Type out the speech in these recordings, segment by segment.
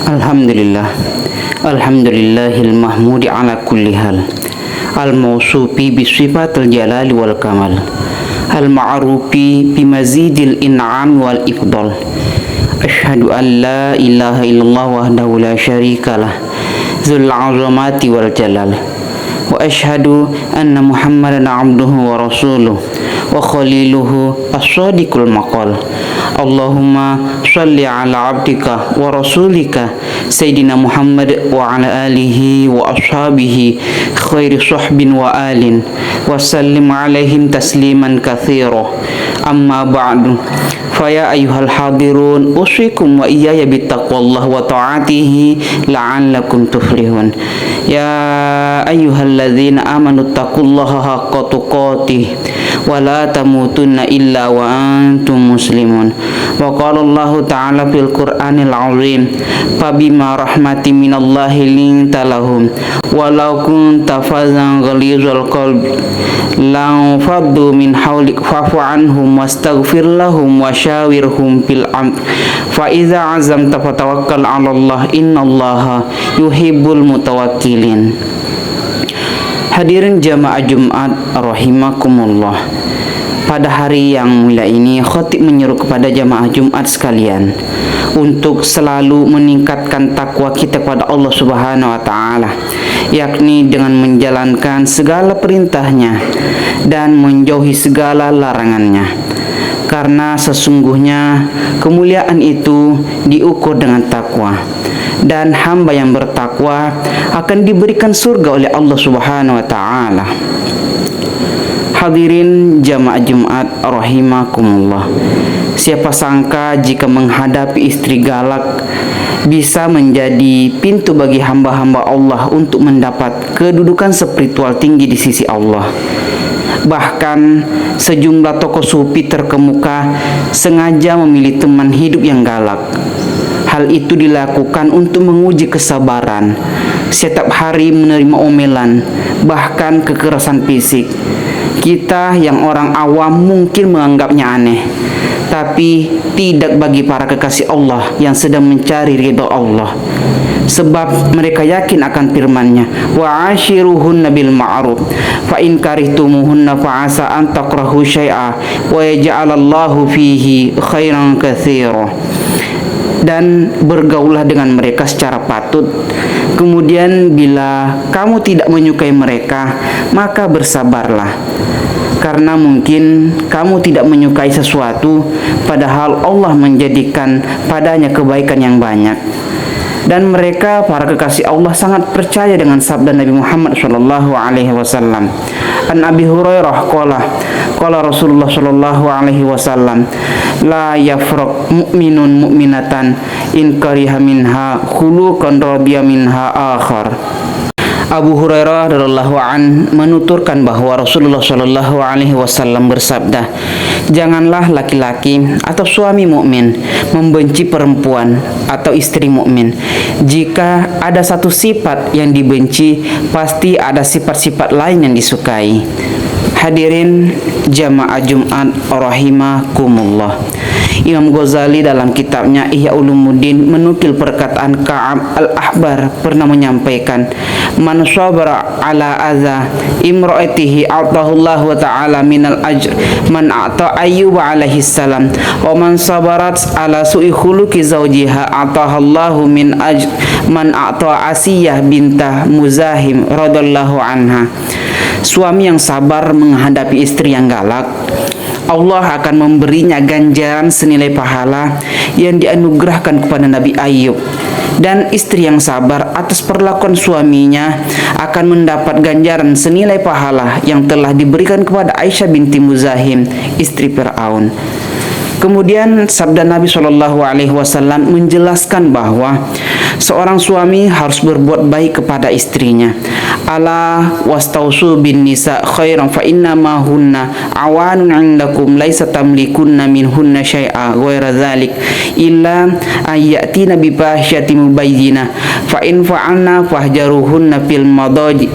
Alhamdulillah. Alhamdulillahil mahmudi ala kulli hal. Al-mawsufi bisifatil jalali wal kamal. Al-ma'rufi bimazidil in'am wal ifdal. Asyhadu an la ilaha illallah wahdahu la syarikalah. Dzul 'azamati wal jalal. Wa asyhadu anna Muhammadan 'abduhu wa rasuluh wa khaliluhu as-sadiqul maqal. Allahumma shalli ala abdika wa rasulika Sayyidina Muhammad wa ala alihi wa ashabihi khairi sahbin wa alin wa sallim alaihim tasliman katsira. Amma ba'du, faya ayyuhal hadirun usikum wa iyaya bittaqwallah wa ta'atihi la'allakum tuflihun. Ya ayyuhalladzina amanu taqullaha haqqa tuqatih wa la tamutunna illa wa antum muslimun. Wa qala Allah ta'ala fil Qur'anil 'azim, fabima rahmatin minallahi linta lahum walau kunta fazan ghalizal qalbi lan faddu min hawlik fa'fu anhum wastaghfir lahum wa syawirhum fil amr fa iza azamta fatawakkal 'ala Allah innallaha yuhibbul mutawakkilin. Hadirin jamaah Jumat rahimakumullah. Pada hari yang mulia ini, khatib menyeru kepada jamaah Jumat sekalian untuk selalu meningkatkan takwa kita kepada Allah Subhanahu wa taala, yakni dengan menjalankan segala perintahnya dan menjauhi segala larangannya. Karena sesungguhnya kemuliaan itu diukur dengan takwa, dan hamba yang bertakwa akan diberikan surga oleh Allah Subhanahu wa taala. Hadirin jamaah Jumat rahimakumullah. Siapa sangka jika menghadapi istri galak bisa menjadi pintu bagi hamba-hamba Allah untuk mendapat kedudukan spiritual tinggi di sisi Allah. Bahkan sejumlah tokoh sufi terkemuka sengaja memilih teman hidup yang galak. Hal itu dilakukan untuk menguji kesabaran, setiap hari menerima omelan, bahkan kekerasan fisik. Kita yang orang awam mungkin menganggapnya aneh, tapi tidak bagi para kekasih Allah yang sedang mencari ridha Allah. Sebab mereka yakin akan firman-Nya, wa ashiruhunna bil ma'ruf fa in karihtumuhunna fa asa an takrahu syai'a wa yaj'alallahu fihi khairan katsira. Dan bergaulah dengan mereka secara patut. Kemudian bila kamu tidak menyukai mereka, maka bersabarlah. Karena mungkin kamu tidak menyukai sesuatu, padahal Allah menjadikan padanya kebaikan yang banyak. Dan mereka para kekasih Allah sangat percaya dengan sabda Nabi Muhammad sallallahu alaihi wasallam. An Abi Hurairah qala Rasulullah sallallahu alaihi wasallam, la yafraq mu'minun mu'minatan in kariha minha khuluqan radiya minha akhar. Abu Hurairah radhiyallahu an menuturkan bahwa Rasulullah shallallahu alaihi wasallam bersabda, janganlah laki-laki atau suami mukmin membenci perempuan atau istri mukmin. Jika ada satu sifat yang dibenci, pasti ada sifat-sifat lain yang disukai. Hadirin jamaah Jumat rahimakumullah. Imam Ghazali dalam kitabnya Ihya Ulumuddin menukil perkataan Ka'ab al-Ahbar pernah menyampaikan, man sabara ala adza imra'atihi atahullahu wa ta'ala minal ajr man ata Ayyub alaihi salam wa man sabarat ala su'i khuluqi zawjiha atahallahu min ajr man ata Asiyah bintah Muzahim radhiyallahu anha. Suami yang sabar menghadapi istri yang galak, Allah akan memberinya ganjaran senilai pahala yang dianugerahkan kepada Nabi Ayyub. Dan istri yang sabar atas perlakuan suaminya akan mendapat ganjaran senilai pahala yang telah diberikan kepada Aisyah binti Muzahim, istri Fir'aun. Kemudian sabda Nabi Shallallahu Alaihi Wasallam menjelaskan bahwa seorang suami harus berbuat baik kepada istrinya. Ala wastausu bin nisa khairan fa inna ma hunna awanun 'indakum laisa tamlikunna minhunna syai'a ghaira dzalik illa ayatina bi fahsyatin mubayyinah fa in fa'alna fahjaruhunna fil madaji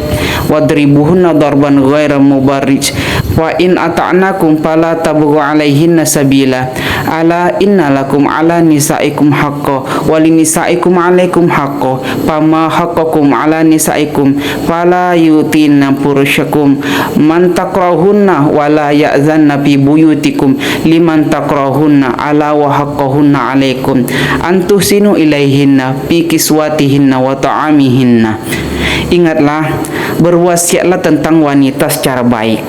wadribuhunna darban ghaira mubarrij Wa in ata'nakum fala tabghu 'alaihinna sabila. Ala innalakum 'ala nisaikum haqqo wa linisaikum 'alaikum haqqo. Fama haqqakum 'ala nisaikum fala yutina furushakum man takrahunna wa la ya'zanna fi buyutikum liman takrahunna ala wa haqqahunna 'alaikum an tuhsinu ilaihinna fi kiswatihinna wa ta'amihinna. Ingatlah, berwasiatlah tentang wanita secara baik.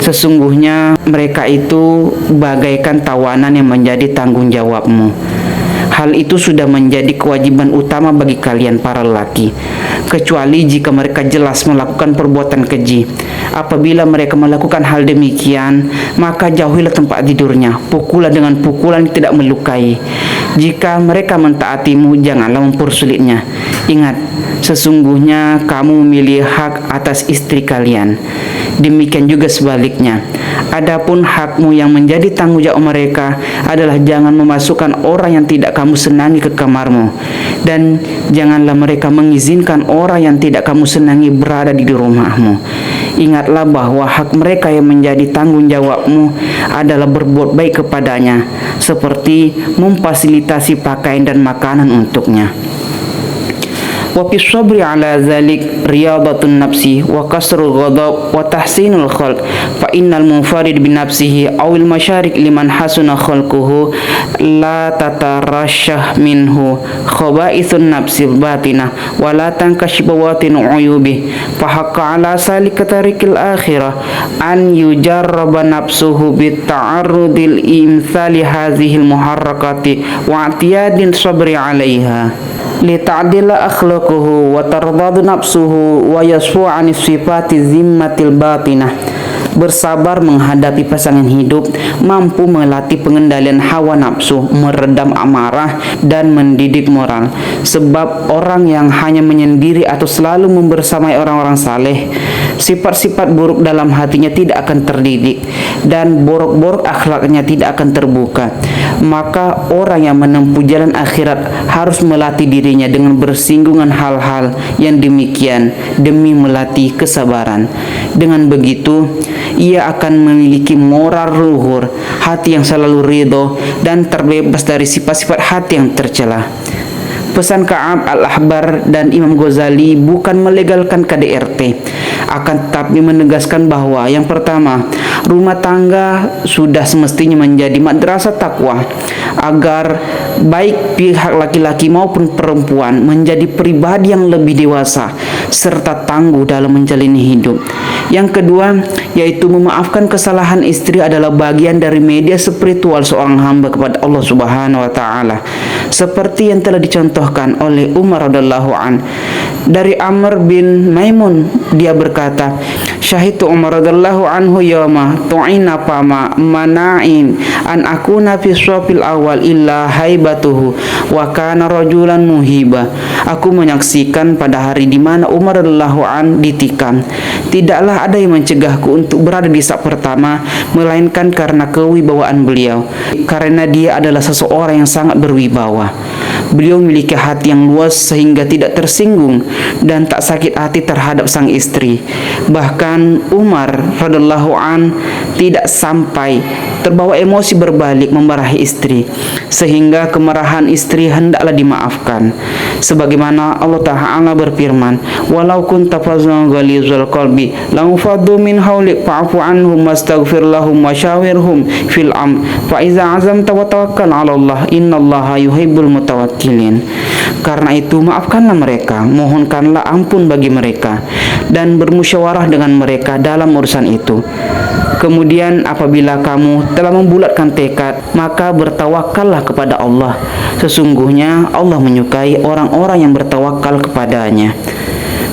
Sesungguhnya mereka itu bagaikan tawanan yang menjadi tanggung jawabmu. Hal itu sudah menjadi kewajiban utama bagi kalian para lelaki, kecuali jika mereka jelas melakukan perbuatan keji. Apabila mereka melakukan hal demikian, maka jauhilah tempat tidurnya, pukullah dengan pukulan yang tidak melukai. Jika mereka mentaatimu, janganlah mempersulitnya. Ingat, sesungguhnya kamu memiliki hak atas istri kalian. Demikian juga sebaliknya. Adapun hakmu yang menjadi tanggung jawab mereka adalah jangan memasukkan orang yang tidak kamu senangi ke kamarmu, dan janganlah mereka mengizinkan orang yang tidak kamu senangi berada di rumahmu. Ingatlah bahwa hak mereka yang menjadi tanggung jawabmu adalah berbuat baik kepadanya, seperti memfasilitasi pakaian dan makanan untuknya. Wa fi sabri ala zalik riyadatun nafsi wa kasrul ghadab wa tahsinul khalq fa innal munfarid bi nafsihi awil masyarik liman hasuna khalquhu la tatarashah minhu khaba'ithun nafsi batinah wa la tankashif bawatin uyubi fa haqqa ala salika tarikil akhirah an yujarraba nafsuhu bit ta'arrudil imthali hadhil muharrakati wa atiyadin sabri alaiha lita'dila akhlaquhu wa tardadu nafsuhu wa yasfu' an sifati zimmatil batinah. Bersabar menghadapi pasangan hidup, mampu melatih pengendalian hawa nafsu, meredam amarah, dan mendidik moral. Sebab orang yang hanya menyendiri atau selalu membersamai orang-orang saleh, sifat-sifat buruk dalam hatinya tidak akan terdidik, dan borok-borok akhlaknya tidak akan terbuka. Maka orang yang menempuh jalan akhirat harus melatih dirinya dengan bersinggungan hal-hal yang demikian demi melatih kesabaran. Dengan begitu, ia akan memiliki moral luhur, hati yang selalu ridho, dan terbebas dari sifat-sifat hati yang tercela. Pesan Ka'ab al-Ahbar dan Imam Ghazali bukan melegalkan KDRT, akan tetapi menegaskan bahwa yang pertama, rumah tangga sudah semestinya menjadi madrasah takwa, agar baik pihak laki-laki maupun perempuan menjadi pribadi yang lebih dewasa serta tangguh dalam menjalani hidup. Yang kedua, yaitu memaafkan kesalahan istri adalah bagian dari media spiritual seorang hamba kepada Allah Subhanahu wa taala, seperti yang telah dicontohkan oleh Umar radhiyallahu an. Dari Amr bin Maimun, dia berkata, "Syahidtu Umar radhiyallahu anhu yawma tu'ina fama mana'in an akuna fi shafil awal illa haibatuhu wa kana rajulan muhiba." Aku menyaksikan pada hari di mana Umar radhiyallahu an ditikam. Tidaklah ada yang mencegahku untuk berada di saf pertama, melainkan karena kewibawaan beliau. Karena dia adalah seseorang yang sangat berwibawa. Beliau memiliki hati yang luas sehingga tidak tersinggung dan tak sakit hati terhadap sang istri. Bahkan Umar radhiyallahu an tidak sampai terbawa emosi berbalik memarahi istri, sehingga kemarahan istri hendaklah dimaafkan. Sebagaimana Allah Ta'ala berfirman, "Walau kunta fazzan ghalizal qalbi lanfaddu min hawlik fa'fu anhum wastaghfir lahum wa syawirhum fil fa iza azamta wa tawakkal 'ala Allah innallaha yuhibbul mutawakkilin." Karena itu maafkanlah mereka, mohonkanlah ampun bagi mereka, dan bermusyawarah dengan mereka dalam urusan itu. Kemudian apabila kamu telah membulatkan tekad, maka bertawakallah kepada Allah. Sesungguhnya Allah menyukai orang-orang yang bertawakal kepadanya.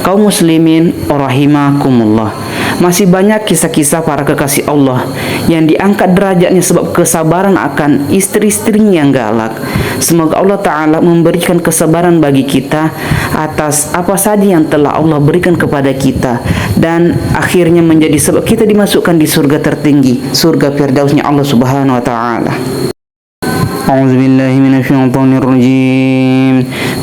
Kaum muslimin rahimakumullah, masih banyak kisah-kisah para kekasih Allah yang diangkat derajatnya sebab kesabaran akan istri-istrinya yang galak. Semoga Allah Ta'ala memberikan kesabaran bagi kita atas apa saja yang telah Allah berikan kepada kita, dan akhirnya menjadi sebab kita dimasukkan di surga tertinggi, surga firdausnya Allah Subhanahu wa Ta'ala. أعوذ بالله من الشيطان الرجيم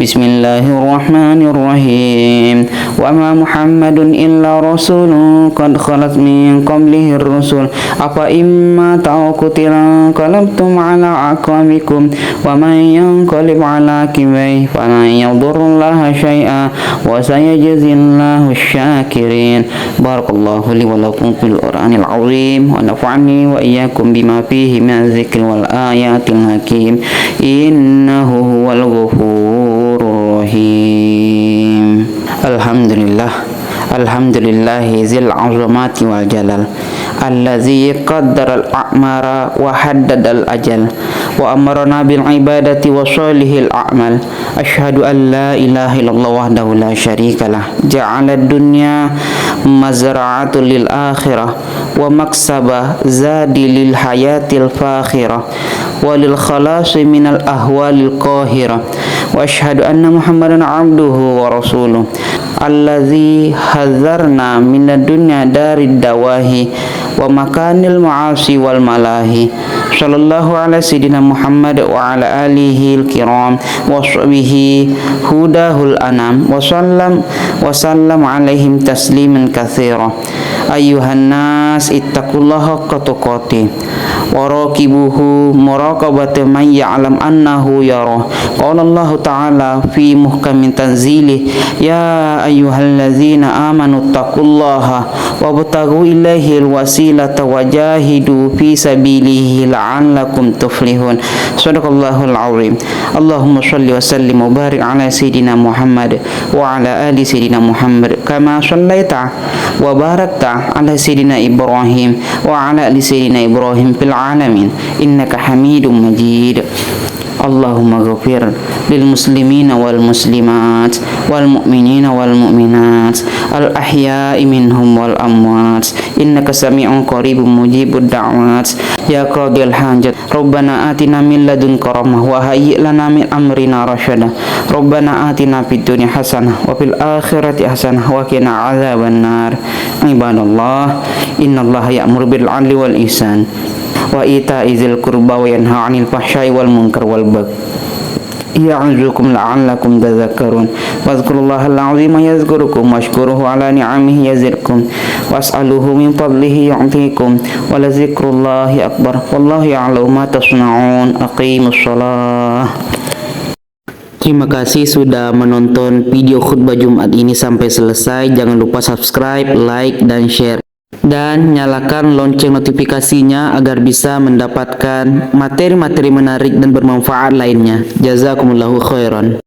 بسم الله الرحمن الرحيم وما محمد إلا رسول قد خلت من قبله الرسل أفإن مات أو قتل انقلبتم على أعقابكم ومن ينقلب على عقبيه فلن يضر الله شيئا وسيجزي الله الشاكرين. بارك الله لي ولكم في القرآن العظيم ونفعني وإياكم بما فيه من الذكر والآيات الحكيم إنه هو الغفور الرحيم. الحمد لله ذي العظمات والجلال الذي قدر الأعمار وحدد الأجل وأمرنا بالعبادة وصالح الأعمال. أشهد أن لا إله إلا الله وحده لا شريك له جعل الدنيا مزرعة للآخرة ومكسب زاد للحياة الفاخرة وللخلاص من الأهوال القاهرة. وأشهد أن محمدا عبده ورسوله الذي حذرنا من الدنيا دار الدواهي ومكان المعاصي والملاهي. صلى الله على سيدنا محمد وعلى آله الكرام وصحبه هداه الأنام وسلم عليهم تسليما كثيرا. أيها الناس اتقوا الله حق تقاته وراقبوه مراقبة من يعلم أنه يراه. قال الله تعالى في محكم تنزيله يا أيها الذين آمنوا اتقوا الله وابتغوا إليه الوسيلة وجاهدوا في سبيله لعلكم تفلحون. صدق الله العظيم. اللهم صل وسلم وبارك على سيدنا محمد وعلى آل سيدنا محمد كما صليت وباركت على سيدنا إبراهيم وعلى آل سيدنا إبراهيم في العالمين إنك حميد مجيد. اللهم اغفر للمسلمين والمسلمات والمؤمنين والمؤمنات الأحياء منهم والأموات إنك سميع قريب مجيب الدعوات يا قاضي الحاجات. ربنا آتنا من لدنك رحمة وهيئ لنا من أمرنا رشدا. ربنا آتنا في الدنيا حسنة وفي الآخرة حسنة وقنا عذاب النار. عباد الله إن الله يأمر بالعدل والإحسان وإيتاء ذي القربى وينهى عن الفحشاء والمنكر والبغي يعظكم لعلكم تذكرون. واذكروا الله العظيم يذكركم واشكروه على نعمه يزدكم واسألوه من فضله يعطيكم ولذكر الله أكبر والله يعلم ما تصنعون. أقيموا الصلاة. Terima kasih sudah menonton video khutbah Jumat ini sampai selesai. Jangan lupa subscribe, like, dan share. Dan nyalakan lonceng notifikasinya agar bisa mendapatkan materi-materi menarik dan bermanfaat lainnya. Jazakumullahu khairan.